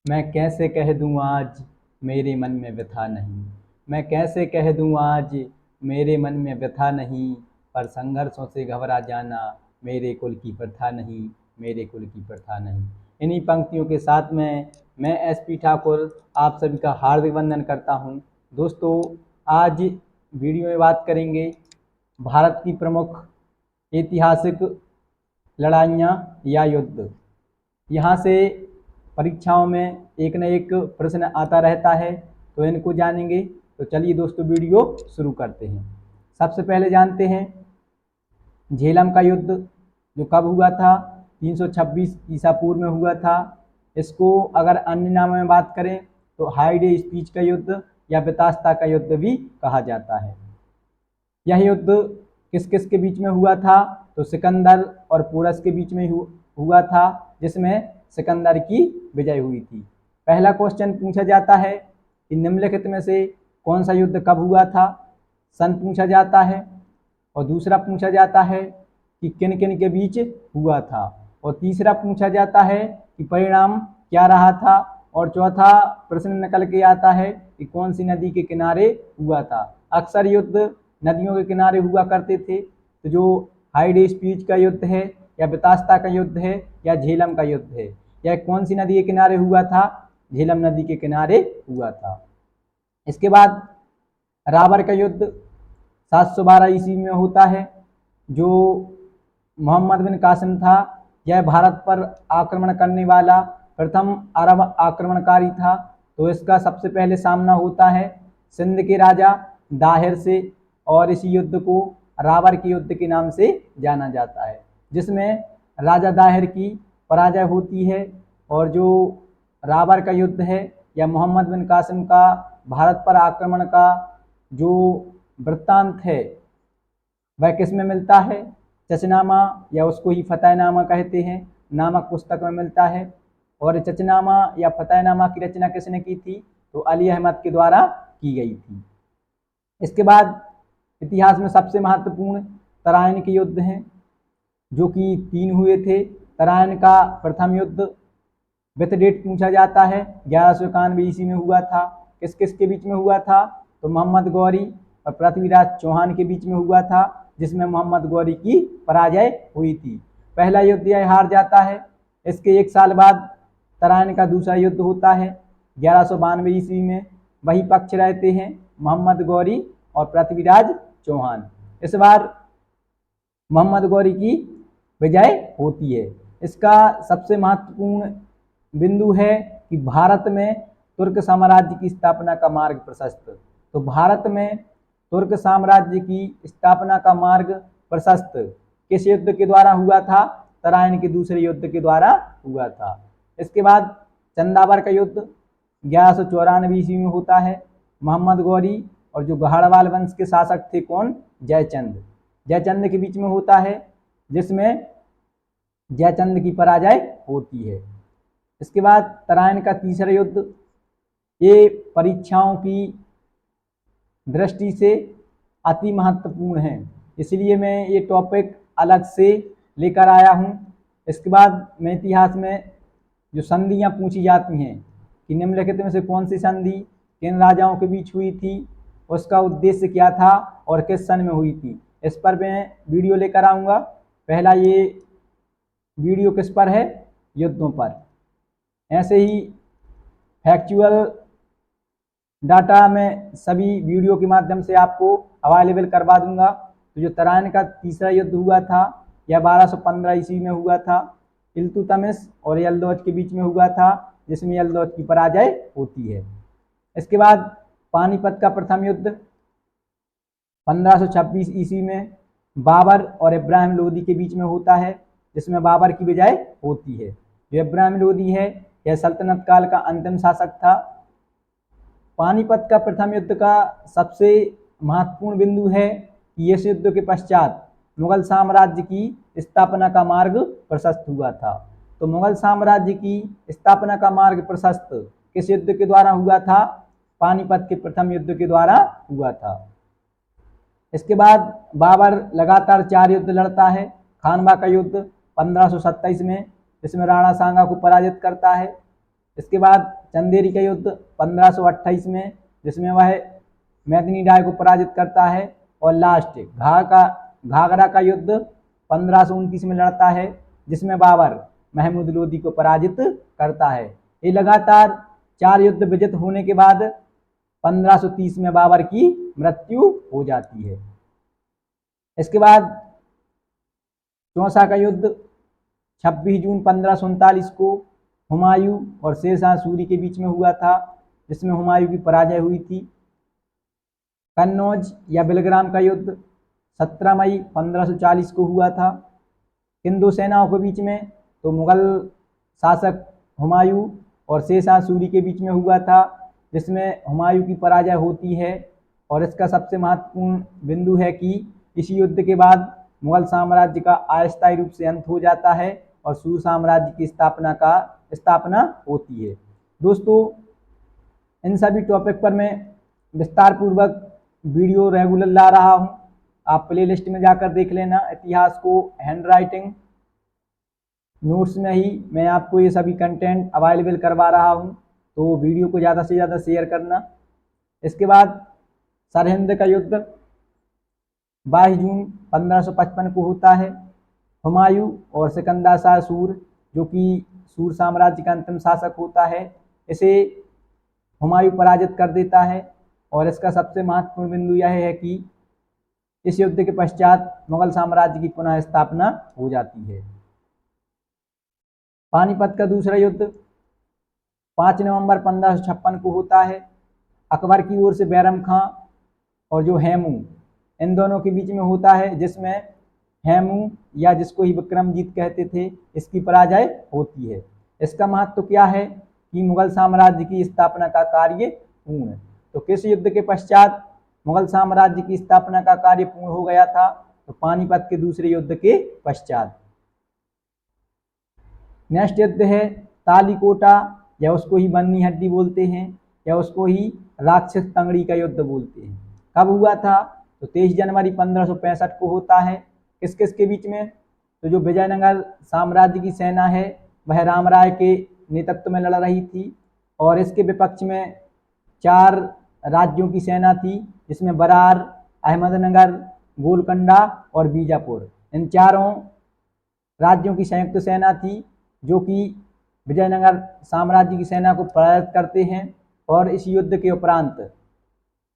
मैं कैसे कह दूँ आज मेरे मन में व्यथा नहीं। मैं कैसे कह दूँ आज मेरे मन में व्यथा नहीं। पर संघर्षों से घबरा जाना मेरे कुल की प्रथा नहीं, मेरे कुल की प्रथा नहीं। इन्हीं पंक्तियों के साथ में मैं एसपी ठाकुर आप सभी का हार्दिक वंदन करता हूँ। दोस्तों, आज वीडियो में बात करेंगे भारत की प्रमुख ऐतिहासिक लड़ाइयाँ या युद्ध। यहाँ से परीक्षाओं में एक न एक प्रश्न आता रहता है, तो इनको जानेंगे। तो चलिए दोस्तों, वीडियो शुरू करते हैं। सबसे पहले जानते हैं झेलम का युद्ध जो कब हुआ था। 326 ईसा पूर्व में हुआ था। इसको अगर अन्य नामों में बात करें तो हाइडे स्पीच का युद्ध या बेतास्ता का युद्ध भी कहा जाता है। यह युद्ध किस किस के बीच में हुआ था? तो सिकंदर और पोरस के बीच में हुआ था, जिसमें सिकंदर की विजय हुई थी। पहला क्वेश्चन पूछा जाता है कि निम्नलिखित में से कौन सा युद्ध कब हुआ था? सन पूछा जाता है। और दूसरा पूछा जाता है कि किन किन के बीच हुआ था। और तीसरा पूछा जाता है कि परिणाम क्या रहा था। और चौथा प्रश्न निकल के आता है कि कौन सी नदी के किनारे हुआ था। अक्सर युद्ध नदियों के किनारे हुआ करते थे। तो जो हाइडे स्पीच का युद्ध है या बेतास्ता का युद्ध है या झेलम का युद्ध है, यह कौन सी नदी के किनारे हुआ था? झेलम नदी के किनारे हुआ था। इसके बाद राबर का युद्ध 712 ईस्वी में होता है। जो मोहम्मद बिन कासिम था, यह भारत पर आक्रमण करने वाला प्रथम अरब आक्रमणकारी था। तो इसका सबसे पहले सामना होता है सिंध के राजा दाहिर से, और इस युद्ध को राबर के युद्ध के नाम से जाना जाता है, जिसमें राजा दाहिर की पराजय होती है। और जो राबर का युद्ध है या मोहम्मद बिन कासिम का भारत पर आक्रमण का जो वृत्तांत है, वह किस में मिलता है? चचनामा या उसको ही फतेहनामा कहते हैं नामक पुस्तक में मिलता है। और चचनामा या फतेहनामा की रचना किसने की थी? तो अली अहमद के द्वारा की गई थी। इसके बाद इतिहास में सबसे महत्वपूर्ण तराइन के युद्ध हैं, जो कि 3 हुए थे। तराइन का प्रथम युद्ध विथ डेट पूछा जाता है, 1191 ईस्वी में हुआ था। किस किस के बीच में हुआ था? तो मोहम्मद गौरी और पृथ्वीराज चौहान के बीच में हुआ था, जिसमें मोहम्मद गौरी की पराजय हुई थी। पहला युद्ध यह हार जाता है। इसके 1 साल बाद तराइन का दूसरा युद्ध होता है 1192 ईस्वी में। वही पक्ष रहते हैं मोहम्मद गौरी और पृथ्वीराज चौहान। इस बार मोहम्मद गौरी की विजय होती है। इसका सबसे महत्वपूर्ण बिंदु है कि भारत में तुर्क साम्राज्य की स्थापना का मार्ग प्रशस्त। तो भारत में तुर्क साम्राज्य की स्थापना का मार्ग प्रशस्त किस युद्ध के द्वारा हुआ था? तराइन के दूसरे युद्ध के द्वारा हुआ था। इसके बाद चंदावर का युद्ध 1194 ईस्वी में होता है। मोहम्मद गौरी और जो गढ़वाल वंश के शासक थे कौन? जयचंद के बीच में होता है, जिसमें जयचंद की पराजय होती है। इसके बाद तराइन का तीसरा युद्ध, ये परीक्षाओं की दृष्टि से अति महत्वपूर्ण है, इसलिए मैं ये टॉपिक अलग से लेकर आया हूँ। इसके बाद मैं इतिहास में जो संधियाँ पूछी जाती हैं कि निम्नलिखित में से कौन सी संधि किन राजाओं के बीच हुई थी, उसका उद्देश्य क्या था और किस सन में हुई थी, इस पर मैं वीडियो लेकर आऊँगा। पहला ये वीडियो किस पर है? युद्धों पर। ऐसे ही फैक्चुअल डाटा में सभी वीडियो के माध्यम से आपको अवेलेबल करवा दूंगा। तो जो तराइन का तीसरा युद्ध हुआ था, यह 1215 ईस्वी में हुआ था। इल्तुतमिश और यल्दौज के बीच में हुआ था, जिसमें यल्दौज की पराजय होती है। इसके बाद पानीपत का प्रथम युद्ध 1526 ईस्वी में बाबर और इब्राहिम लोदी के बीच में होता है, जिसमें बाबर की विजय होती है। जो इब्राहिम लोदी है, यह सल्तनत काल का अंतिम शासक था। पानीपत का प्रथम युद्ध का सबसे महत्वपूर्ण बिंदु है कि इस युद्ध के पश्चात मुगल साम्राज्य की स्थापना का मार्ग प्रशस्त हुआ था। तो मुगल साम्राज्य की स्थापना का मार्ग प्रशस्त किस युद्ध के द्वारा हुआ था? पानीपत के प्रथम युद्ध के द्वारा हुआ था। इसके बाद बाबर लगातार 4 युद्ध लड़ता है। खानवा का युद्ध 1527 में, जिसमें राणा सांगा को पराजित करता है। इसके बाद चंदेरी का युद्ध 1528 में, जिसमें वह मैदिनी राय को पराजित करता है। और लास्ट घाघरा का युद्ध 1529 में लड़ता है, जिसमें बाबर महमूद लोदी को पराजित करता है। ये लगातार 4 युद्ध विजित होने के बाद 1530 में बाबर की मृत्यु हो जाती है। इसके बाद चौसा का युद्ध 26 जून 1539 को हुमायूं और शेरशाह सूरी के बीच में हुआ था, जिसमें हुमायूं की पराजय हुई थी। कन्नौज या बिलग्राम का युद्ध 17 मई 1540 को हुआ था हिंदू सेनाओं के बीच में। तो मुगल शासक हुमायूं और शेरशाह सूरी के बीच में हुआ था, जिसमें हुमायूं की पराजय होती है। और इसका सबसे महत्वपूर्ण बिंदु है कि इस युद्ध के बाद मुगल साम्राज्य का अस्थायी रूप से अंत हो जाता है और सूर साम्राज्य की स्थापना होती है। दोस्तों, इन सभी टॉपिक पर मैं विस्तार पूर्वक वीडियो रेगुलर ला रहा हूं, आप प्लेलिस्ट में जाकर देख लेना। इतिहास को हैंड राइटिंग नोट्स में ही मैं आपको ये सभी कंटेंट अवेलेबल करवा रहा हूं, तो वीडियो को ज़्यादा से ज़्यादा शेयर करना। इसके बाद सरहिंद का युद्ध 22 जून 1555 को होता है। हुमायूं और सिकंदर शाह सूर, जो कि सूर साम्राज्य का अंतिम शासक होता है, इसे हुमायूं पराजित कर देता है। और इसका सबसे महत्वपूर्ण बिंदु यह है कि इस युद्ध के पश्चात मुगल साम्राज्य की पुनः स्थापना हो जाती है। पानीपत का दूसरा युद्ध 5 नवंबर 1556 को होता है। अकबर की ओर से बैरम खां और जो हेमू, इन दोनों के बीच में होता है, जिसमें हेमू या जिसको ही विक्रमजीत कहते थे, इसकी पराजय होती है। इसका महत्व क्या है कि मुगल साम्राज्य की स्थापना का कार्य पूर्ण। तो किस युद्ध के पश्चात मुगल साम्राज्य की स्थापना का कार्य पूर्ण हो गया था? तो पानीपत के दूसरे युद्ध के पश्चात। नेक्स्ट युद्ध है तालीकोटा, या उसको ही बन्नी हड्डी बोलते हैं, या उसको ही राक्षस तंगड़ी का युद्ध बोलते हैं। कब हुआ था? तो 23 जनवरी 1565 को होता है। किस किस के बीच में? तो जो विजयनगर साम्राज्य की सेना है वह रामराय के नेतृत्व में लड़ रही थी, और इसके विपक्ष में 4 राज्यों की सेना थी, जिसमें बरार, अहमदनगर, गोलकंडा और बीजापुर। इन चारों राज्यों की संयुक्त सेना थी, जो कि विजयनगर साम्राज्य की सेना को पराजित करते हैं। और इस युद्ध के उपरांत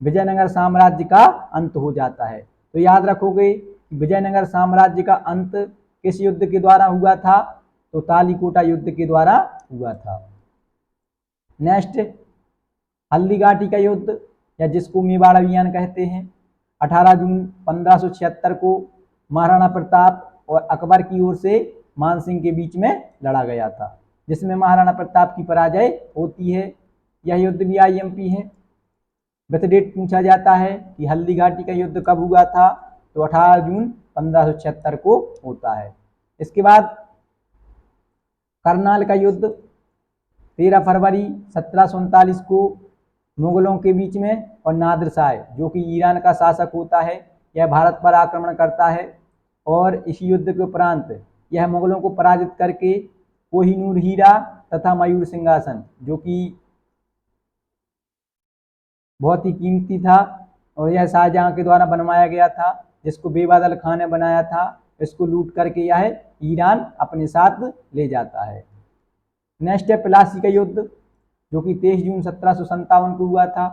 विजयनगर साम्राज्य का अंत हो जाता है। तो याद रखोगे विजयनगर साम्राज्य का अंत किस युद्ध के द्वारा हुआ था? तो तालीकोटा युद्ध के द्वारा हुआ था। नेक्स्ट हल्दीघाटी का युद्ध, या जिसको मेवाड़ अभियान कहते हैं, 18 जून 1576 को महाराणा प्रताप और अकबर की ओर से मानसिंह के बीच में लड़ा गया था, जिसमें महाराणा प्रताप की पराजय होती है। यह युद्ध भी IMP है। विथ डेट पूछा जाता है कि हल्दीघाटी का युद्ध कब हुआ था? तो 18 जून 1576 को होता है। इसके बाद करनाल का युद्ध 13 फरवरी 1739 को मुगलों के बीच में और नादिर शाह, जो कि ईरान का शासक होता है, यह भारत पर आक्रमण करता है। और इस युद्ध के उपरांत यह मुगलों को पराजित करके कोहिनूर हीरा तथा मयूर सिंहासन, जो कि बहुत ही कीमती था और यह शाहजहां के द्वारा बनवाया गया था, जिसको बेबादल खान ने बनाया था, इसको लूट करके यह ईरान अपने साथ ले जाता है। नेक्स्ट है प्लासी का युद्ध, जो कि 23 जून 1757 को हुआ था।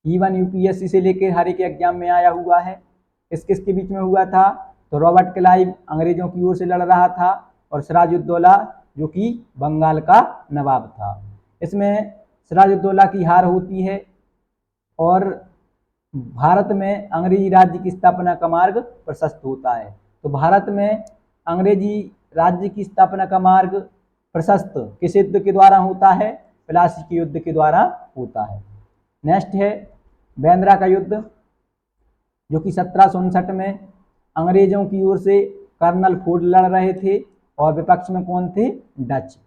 इवन UPSC से लेकर हर एक एग्जाम में आया हुआ है। किस किस के बीच में हुआ था? तो रॉबर्ट क्लाइव अंग्रेजों की ओर से लड़ रहा था, और सिराजुद्दौला, जो कि बंगाल का नवाब था। इसमें सिराजुद्दौला की हार होती है और भारत में अंग्रेजी राज्य की स्थापना का मार्ग प्रशस्त होता है। तो भारत में अंग्रेजी राज्य की स्थापना का मार्ग प्रशस्त किस युद्ध के द्वारा होता है? प्लासी के युद्ध के द्वारा होता है। नेक्स्ट है बेंद्रा का युद्ध, जो कि 1759 में अंग्रेजों की ओर से कर्नल फोर्ड लड़ रहे थे, और विपक्ष में कौन थे? डच।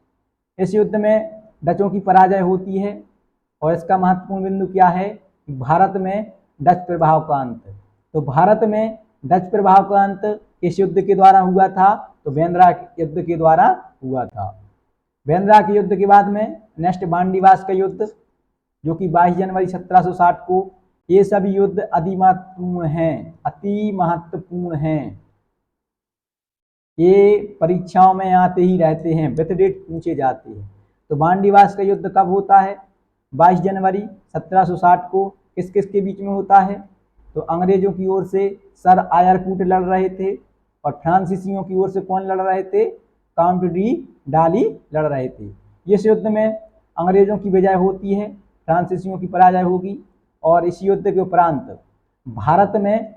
इस युद्ध में डचों की पराजय होती है, और इसका महत्वपूर्ण बिंदु क्या है? भारत में डच प्रभाव का अंत। तो भारत में डच प्रभाव का अंत किस युद्ध के द्वारा हुआ था? तो बेंद्रा युद्ध के द्वारा हुआ था। बेंद्रा के युद्ध के बाद में नेक्स्ट बांडीवास का युद्ध जो कि 22 जनवरी 1760 को। ये सभी युद्ध अति महत्वपूर्ण हैं। ये परीक्षाओं में आते ही रहते हैं, विथ डेट पूछे जाते हैं। तो बांडीवास का युद्ध कब होता है? 22 जनवरी 1760 को। किस किस के बीच में होता है? तो अंग्रेजों की ओर से सर आयरकूट लड़ रहे थे और फ्रांसीसियों की ओर से कौन लड़ रहे थे? काउंट डी डाली लड़ रहे थे। इस युद्ध में अंग्रेजों की विजय होती है, फ्रांसीसियों की पराजय होगी। और इस युद्ध के उपरांत भारत में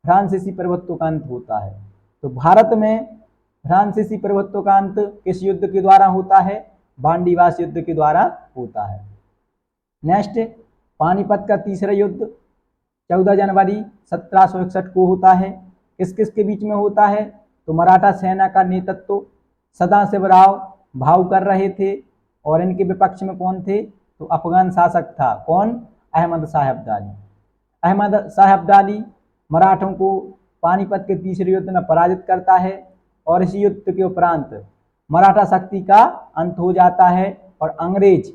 फ्रांसीसी प्रभुत्व का अंत होता है। तो भारत में फ्रांसीसी प्रभुत्व का अंत किस युद्ध के द्वारा होता है? बांडीवास युद्ध के द्वारा होता है। नेक्स्ट पानीपत का तीसरा युद्ध 14 जनवरी 1761 को होता है। किस किस के बीच में होता है? तो मराठा सेना का नेतृत्व सदाशिवराव भाऊ कर रहे थे और इनके विपक्ष में कौन थे? तो अफगान शासक था। कौन? अहमद शाह अब्दाली। अहमद शाह अब्दाली मराठों को पानीपत के तीसरे युद्ध में पराजित करता है और इस युद्ध के उपरांत मराठा शक्ति का अंत हो जाता है और अंग्रेज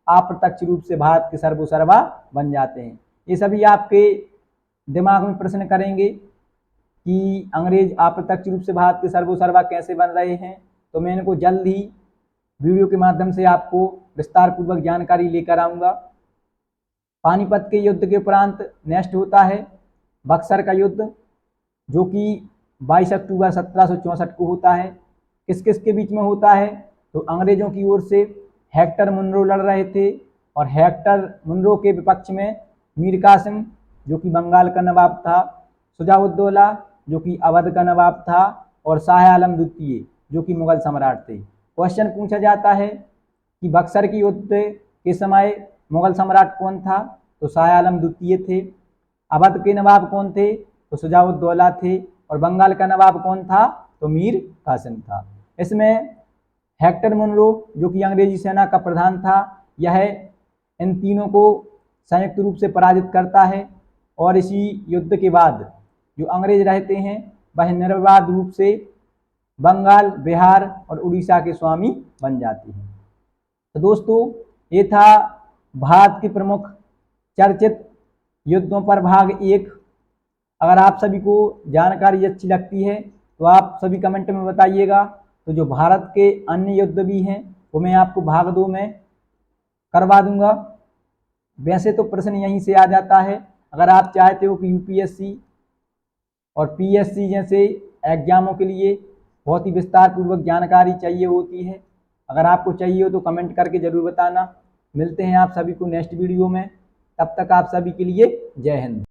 अप्रत्यक्ष रूप से भारत के सर्वोसर्वा बन जाते हैं। ये सभी आपके दिमाग में प्रश्न करेंगे कि अंग्रेज अप्रत्यक्ष रूप से भारत के सर्वोसर्वा कैसे बन रहे हैं। तो मैं इनको जल्द ही वीडियो के माध्यम से आपको विस्तार पूर्वक जानकारी लेकर आऊँगा। पानीपत के युद्ध के उपरांत नेक्स्ट होता है बक्सर का युद्ध जो कि 22 अक्टूबर 1764 को होता है। किस किस के बीच में होता है? तो अंग्रेजों की ओर से हेक्टर मुनरो लड़ रहे थे और हेक्टर मुनरो के विपक्ष में मीर कासिम जो कि बंगाल का नवाब था, शुजाउद्दौला जो कि अवध का नवाब था और शाह आलम द्वितीय जो कि मुगल सम्राट थे। क्वेश्चन पूछा जाता है कि बक्सर के युद्ध के समय मुगल सम्राट कौन था? तो शाह आलम द्वितीय थे। अवध के नवाब कौन थे? तो शुजाउद्दौला थे। और बंगाल का नवाब कौन था? तो मीर कासिम था। इसमें हेक्टर मुनरो जो कि अंग्रेजी सेना का प्रधान था, यह इन तीनों को संयुक्त रूप से पराजित करता है और इसी युद्ध के बाद जो अंग्रेज रहते हैं वह निर्विवाद रूप से बंगाल, बिहार और उड़ीसा के स्वामी बन जाते हैं। तो दोस्तों ये था भारत के प्रमुख चर्चित युद्धों पर भाग 1। अगर आप सभी को जानकारी अच्छी लगती है तो आप सभी कमेंट में बताइएगा। तो जो भारत के अन्य युद्ध भी हैं वो मैं आपको भाग 2 में करवा दूंगा। वैसे तो प्रश्न यहीं से आ जाता है। अगर आप चाहते हो कि यूपीएससी और पीएससी जैसे एग्जामों के लिए बहुत ही विस्तार पूर्वक जानकारी चाहिए होती है, अगर आपको चाहिए हो तो कमेंट करके ज़रूर बताना। मिलते हैं आप सभी को नेक्स्ट वीडियो में। तब तक आप सभी के लिए जय हिंद।